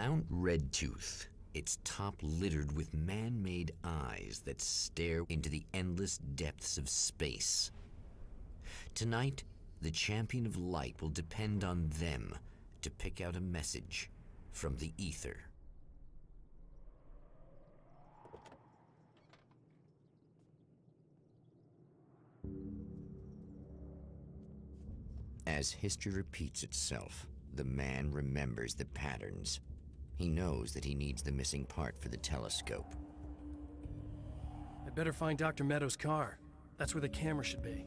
Mount Redtooth, its top littered with man-made eyes that stare into the endless depths of space. Tonight, the Champion of Light will depend on them to pick out a message from the ether. As history repeats itself, the man remembers the patterns. He knows that he needs the missing part for the telescope. I'd better find Dr. Meadows' car. That's where the camera should be.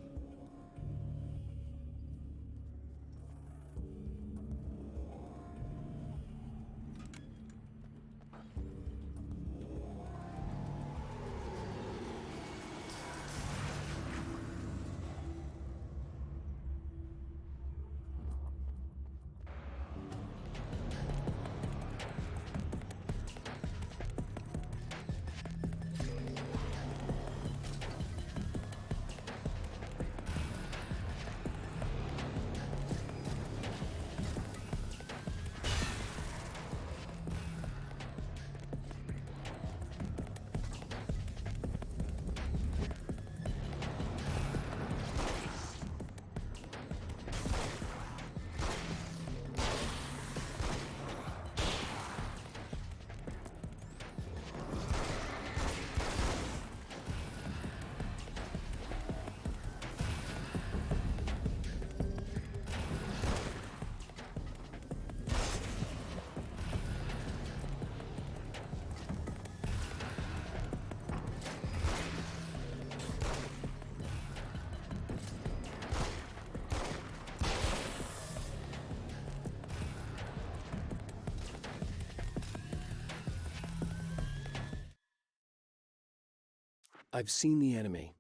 I've seen the enemy,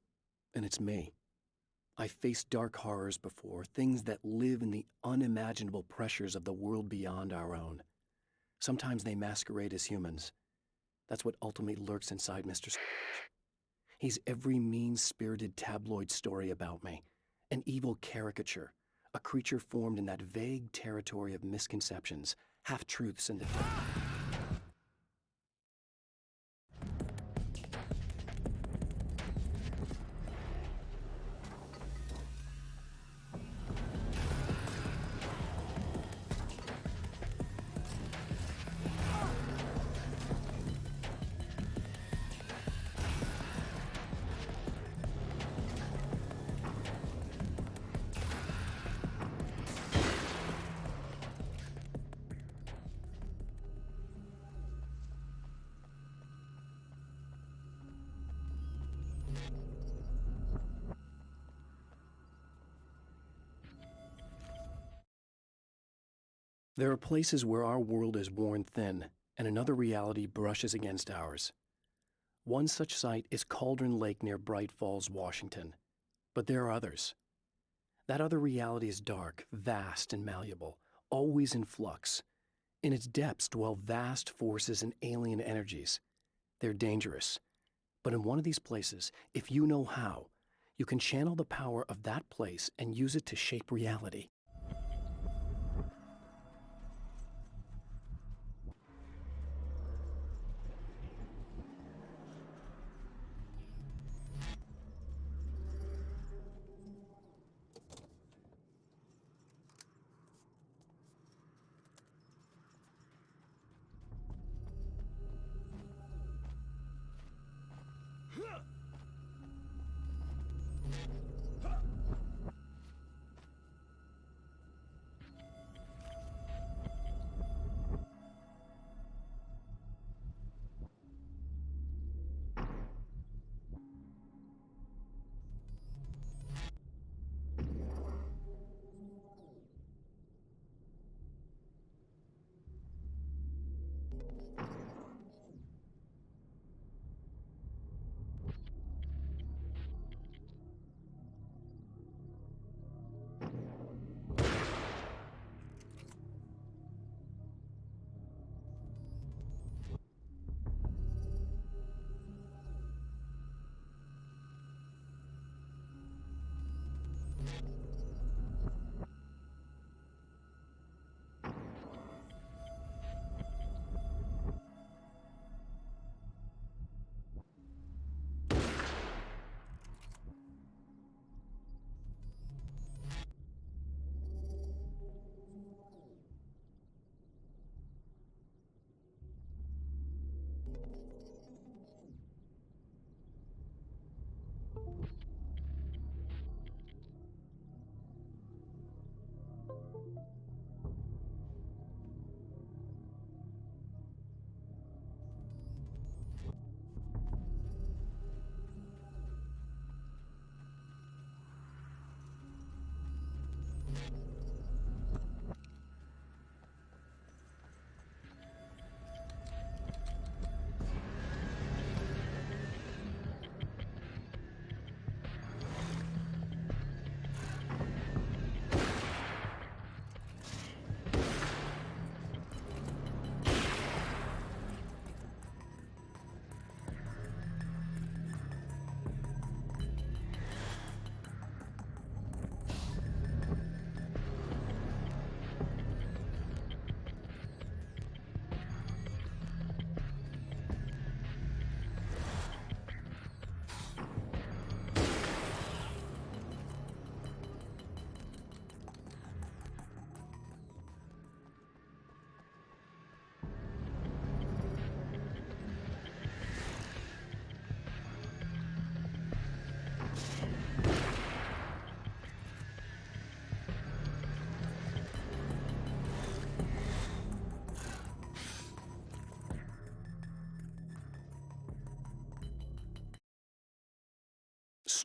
and it's me. I've faced dark horrors before, things that live in the unimaginable pressures of the world beyond our own. Sometimes they masquerade as humans. That's what ultimately lurks inside Mr. Strange. He's every mean-spirited tabloid story about me, an evil caricature, a creature formed in that vague territory of misconceptions, half-truths, and the dark. There are places where our world is worn thin, and another reality brushes against ours. One such site is Cauldron Lake near Bright Falls, Washington. But there are others. That other reality is dark, vast, and malleable, always in flux. In its depths dwell vast forces and alien energies. They're dangerous. But in one of these places, if you know how, you can channel the power of that place and use it to shape reality.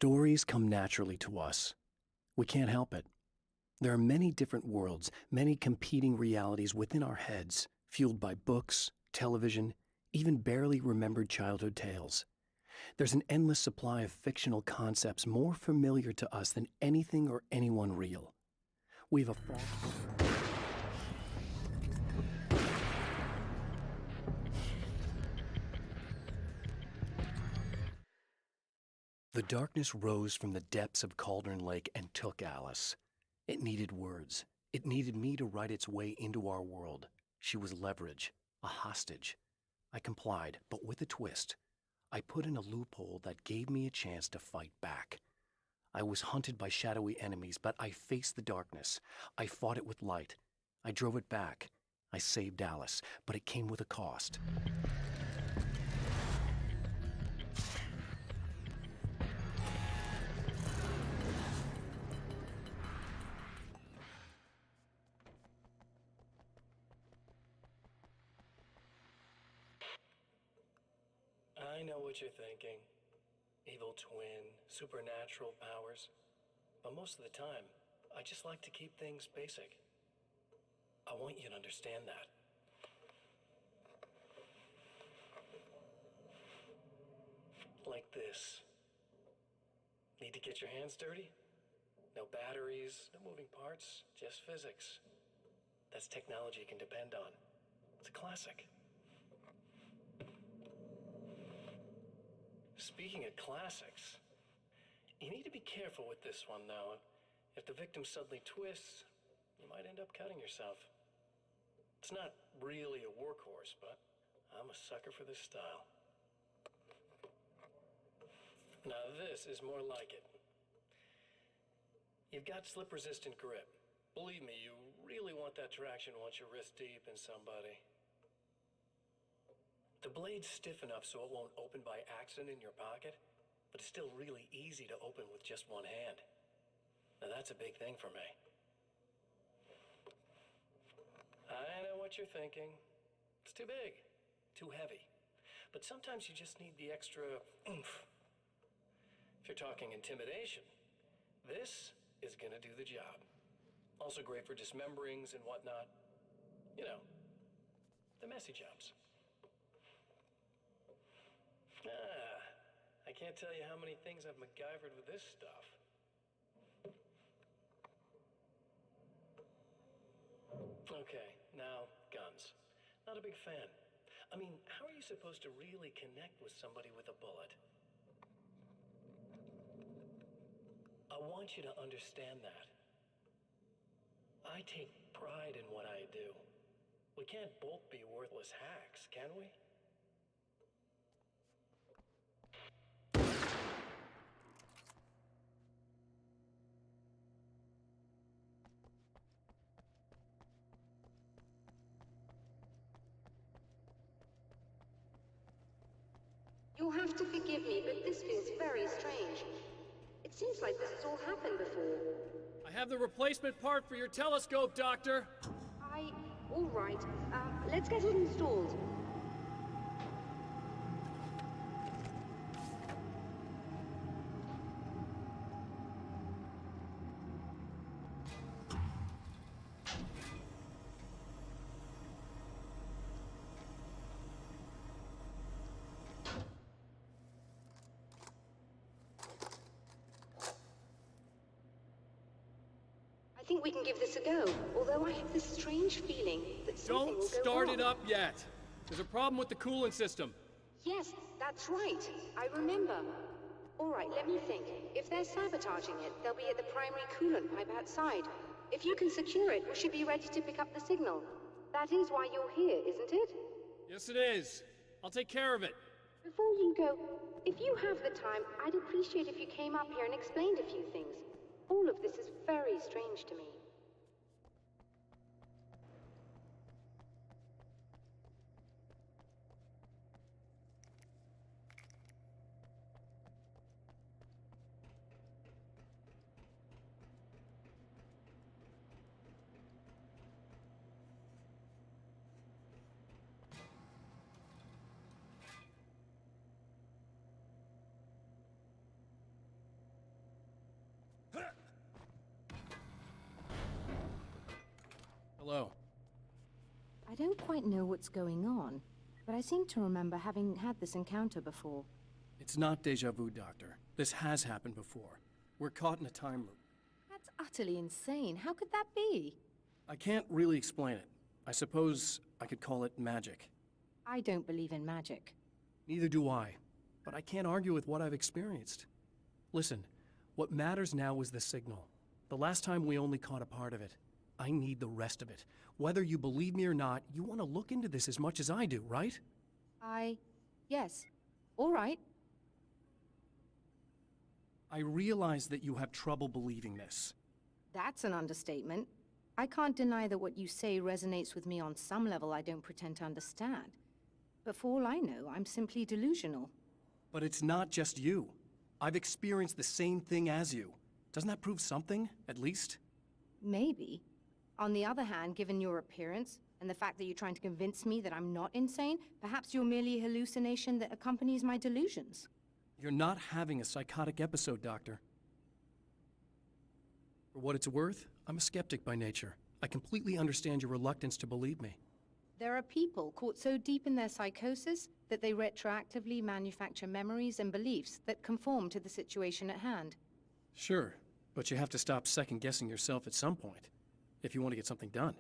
Stories come naturally to us. We can't help it. There are many different worlds, many competing realities within our heads, fueled by books, television, even barely remembered childhood tales. There's an endless supply of fictional concepts more familiar to us than anything or anyone real. We've a The darkness rose from the depths of Cauldron Lake and took Alice. It needed words. It needed me to write its way into our world. She was leverage, a hostage. I complied, but with a twist. I put in a loophole that gave me a chance to fight back. I was hunted by shadowy enemies, but I faced the darkness. I fought it with light. I drove it back. I saved Alice, but it came with a cost. I know what you're thinking. Evil twin, supernatural powers. But most of the time, I just like to keep things basic. I want you to understand that. Like this. Need to get your hands dirty? No batteries, no moving parts, just physics. That's technology you can depend on. It's a classic. Speaking of classics, you need to be careful with this one, though. If the victim suddenly twists, you might end up cutting yourself. It's not really a workhorse, but I'm a sucker for this style. Now this is more like it. You've got slip-resistant grip. Believe me, you really want that traction once you're wrist deep in somebody. The blade's stiff enough so it won't open by accident in your pocket, but it's still really easy to open with just one hand. Now that's a big thing for me. I know what you're thinking. It's too big, too heavy. But sometimes you just need the extra oomph. If you're talking intimidation, this is gonna do the job. Also great for dismemberings and whatnot. You know, the messy jobs. I can't tell you how many things I've MacGyvered with this stuff. Okay, now guns. Not a big fan. I mean, how are you supposed to really connect with somebody with a bullet? I want you to understand that. I take pride in what I do. We can't both be worthless hacks, can we? You'll have to forgive me, but this feels very strange. It seems like this has all happened before. I have the replacement part for your telescope, Doctor! All right. Let's get it installed. I think we can give this a go, although I have this strange feeling that something will Don't go start it wrong. up yet! There's a problem with the coolant system. Yes, that's right. I remember. All right, let me think. If they're sabotaging it, they'll be at the primary coolant pipe outside. If you can secure it, we should be ready to pick up the signal. That is why you're here, isn't it? Yes, it is. I'll take care of it. Before you go, if you have the time, I'd appreciate if you came up here and explained a few things. All of this is very strange to me. Hello. I don't quite know what's going on, but I seem to remember having had this encounter before. It's not deja vu, Doctor. This has happened before. We're caught in a time loop. That's utterly insane. How could that be? I can't really explain it. I suppose I could call it magic. I don't believe in magic. Neither do I, but I can't argue with what I've experienced. Listen, what matters now is the signal. The last time we only caught a part of it. I need the rest of it. Whether you believe me or not, you want to look into this as much as I do, right? Yes. All right. I realize that you have trouble believing this. That's an understatement. I can't deny that what you say resonates with me on some level I don't pretend to understand. But for all I know, I'm simply delusional. But it's not just you. I've experienced the same thing as you. Doesn't that prove something, at least? Maybe. On the other hand, given your appearance, and the fact that you're trying to convince me that I'm not insane, perhaps you're merely a hallucination that accompanies my delusions. You're not having a psychotic episode, Doctor. For what it's worth, I'm a skeptic by nature. I completely understand your reluctance to believe me. There are people caught so deep in their psychosis that they retroactively manufacture memories and beliefs that conform to the situation at hand. Sure, but you have to stop second-guessing yourself at some point, if you want to get something done.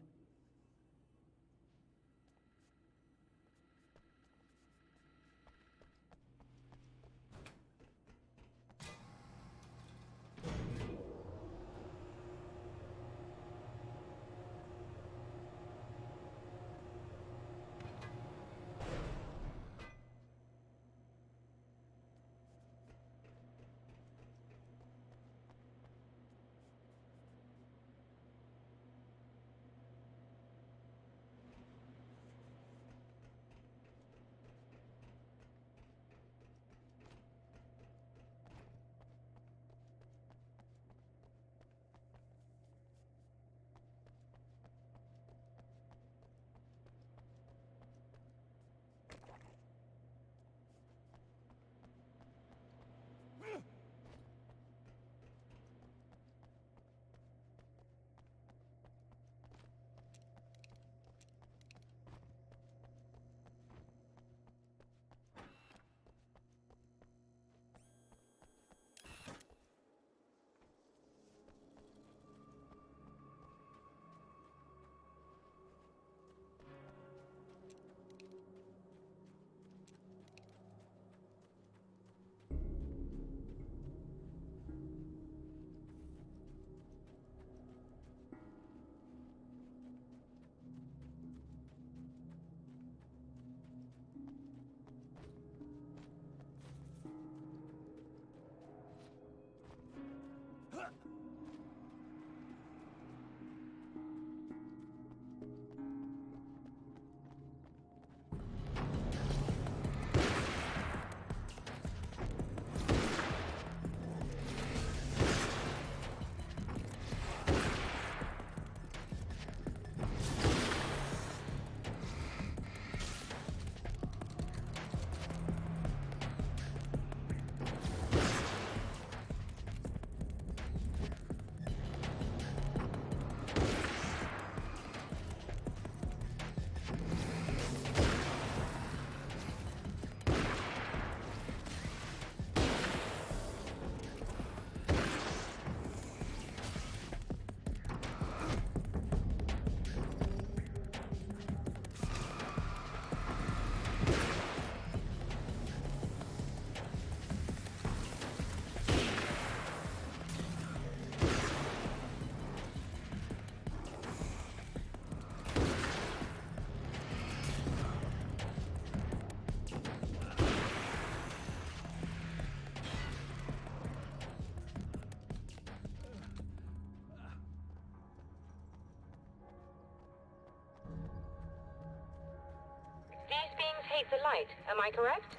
The light, am I correct?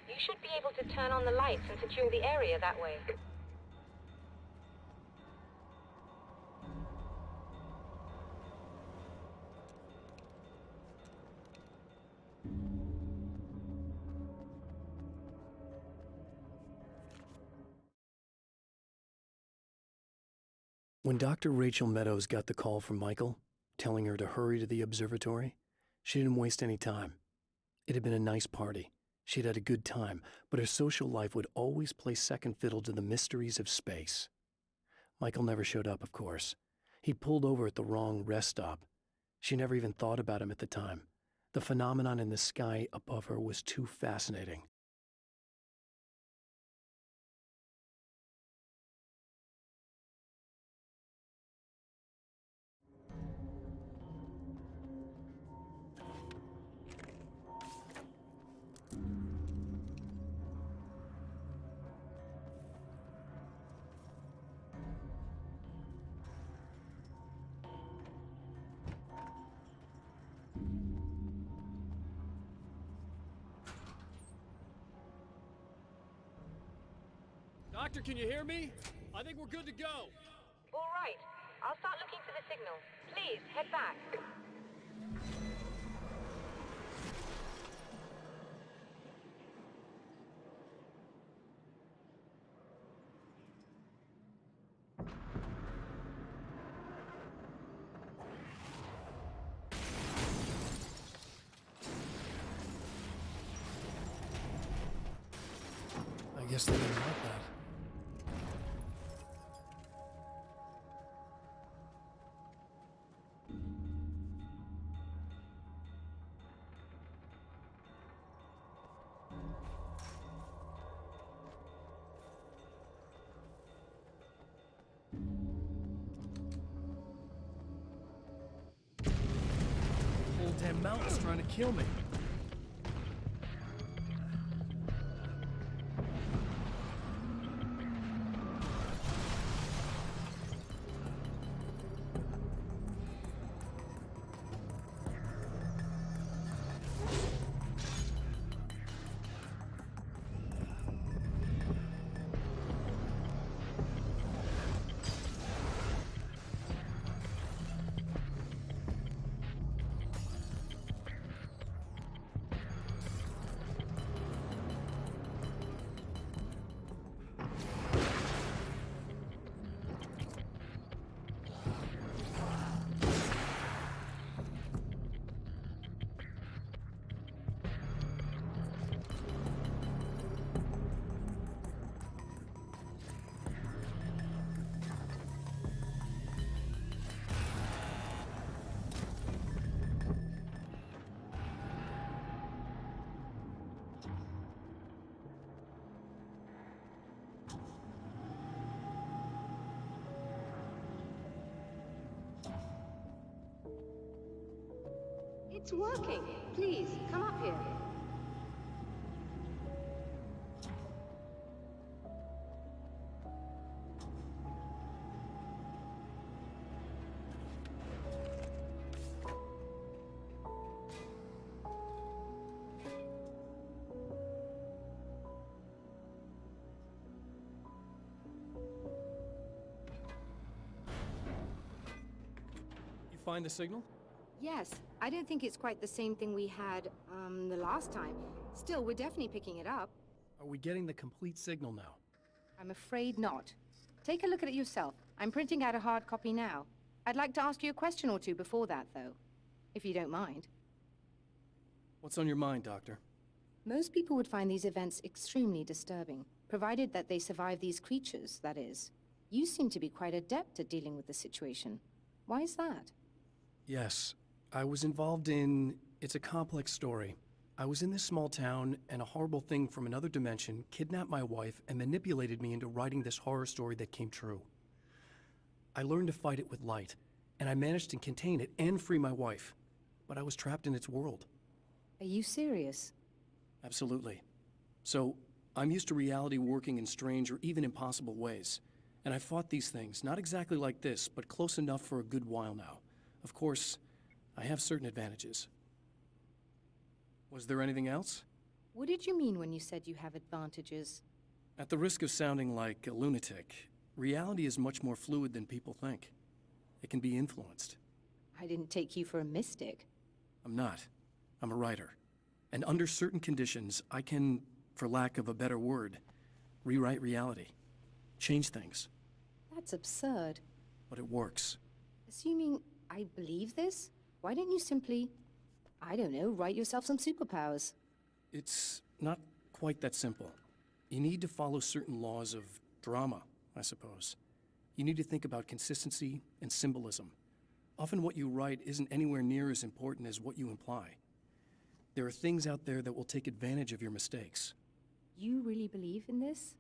You should be able to turn on the lights and secure the area that way. When Dr. Rachel Meadows got the call from Michael, telling her to hurry to the observatory. She didn't waste any time. It had been a nice party. She'd had a good time, but her social life would always play second fiddle to the mysteries of space. Michael never showed up, of course. He pulled over at the wrong rest stop. She never even thought about him at the time. The phenomenon in the sky above her was too fascinating. Doctor, can you hear me? I think we're good to go. All right. I'll start looking for the signal. Please, head back. I guess they didn't like that. The whole damn mountain's trying to kill me. It's working. Please, come up here. You find the signal? Yes, I don't think it's quite the same thing we had, the last time. Still, we're definitely picking it up. Are we getting the complete signal now? I'm afraid not. Take a look at it yourself. I'm printing out a hard copy now. I'd like to ask you a question or two before that, though. If you don't mind. What's on your mind, Doctor? Most people would find these events extremely disturbing, provided that they survive these creatures, that is. You seem to be quite adept at dealing with the situation. Why is that? Yes, I was involved in... It's a complex story. I was in this small town, and a horrible thing from another dimension kidnapped my wife and manipulated me into writing this horror story that came true. I learned to fight it with light, and I managed to contain it and free my wife. But I was trapped in its world. Are you serious? Absolutely. So, I'm used to reality working in strange or even impossible ways. And I fought these things, not exactly like this, but close enough for a good while now. Of course, I have certain advantages. Was there anything else? What did you mean when you said you have advantages? At the risk of sounding like a lunatic, reality is much more fluid than people think. It can be influenced. I didn't take you for a mystic. I'm not. I'm a writer. And under certain conditions, I can, for lack of a better word, rewrite reality. Change things. That's absurd. But it works. Assuming I believe this? Why don't you simply, I don't know, write yourself some superpowers? It's not quite that simple. You need to follow certain laws of drama, I suppose. You need to think about consistency and symbolism. Often what you write isn't anywhere near as important as what you imply. There are things out there that will take advantage of your mistakes. You really believe in this?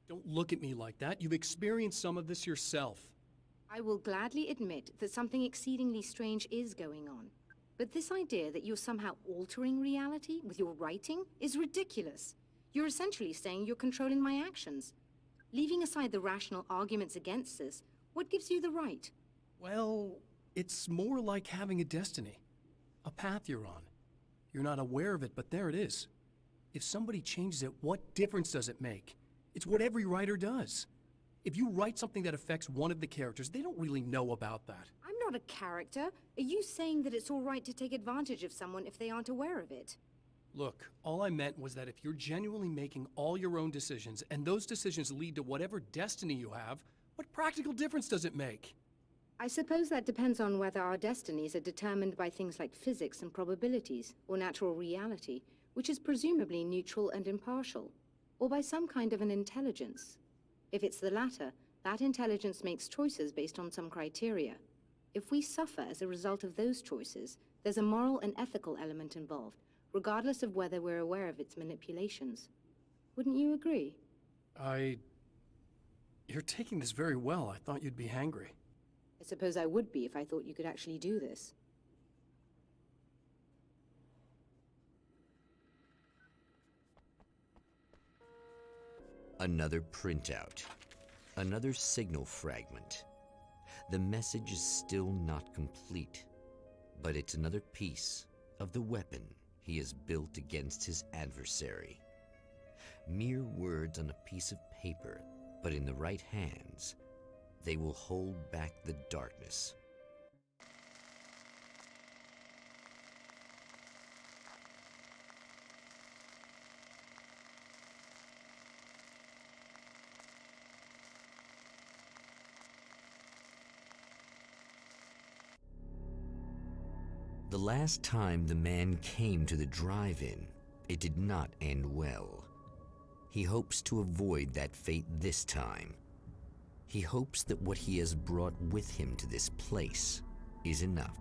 Don't look at me like that. You've experienced some of this yourself. I will gladly admit that something exceedingly strange is going on. But this idea that you're somehow altering reality with your writing is ridiculous. You're essentially saying you're controlling my actions. Leaving aside the rational arguments against this, what gives you the right? Well, it's more like having a destiny. A path you're on. You're not aware of it, but there it is. If somebody changes it, what difference does it make? It's what every writer does. If you write something that affects one of the characters, they don't really know about that. I'm not a character. Are you saying that it's all right to take advantage of someone if they aren't aware of it? Look, all I meant was that if you're genuinely making all your own decisions, and those decisions lead to whatever destiny you have, what practical difference does it make? I suppose that depends on whether our destinies are determined by things like physics and probabilities, or natural reality, which is presumably neutral and impartial, or by some kind of an intelligence. If it's the latter, that intelligence makes choices based on some criteria. If we suffer as a result of those choices, there's a moral and ethical element involved, regardless of whether we're aware of its manipulations. Wouldn't you agree? You're taking this very well. I thought you'd be angry. I suppose I would be if I thought you could actually do this. Another printout. Another signal fragment. The message is still not complete, but it's another piece of the weapon he has built against his adversary. Mere words on a piece of paper, but in the right hands, they will hold back the darkness. The last time the man came to the drive-in, it did not end well. He hopes to avoid that fate this time. He hopes that what he has brought with him to this place is enough.